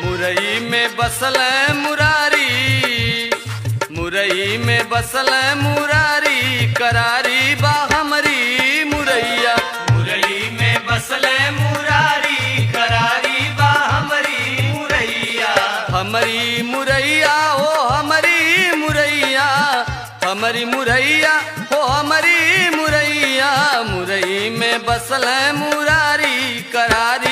मुरई में बसल मुरारी, मुरई में बसल मुरारी, करारी बा हमरी मुरैया। मुरई में बसल मुरारी, करारी बा हमरी मुरैया। हमारी मुरैया हो हमारी मुरैया, हमारी मुरैया हो हमारी मुरैया। मुरई में बसल मुरारी, करारी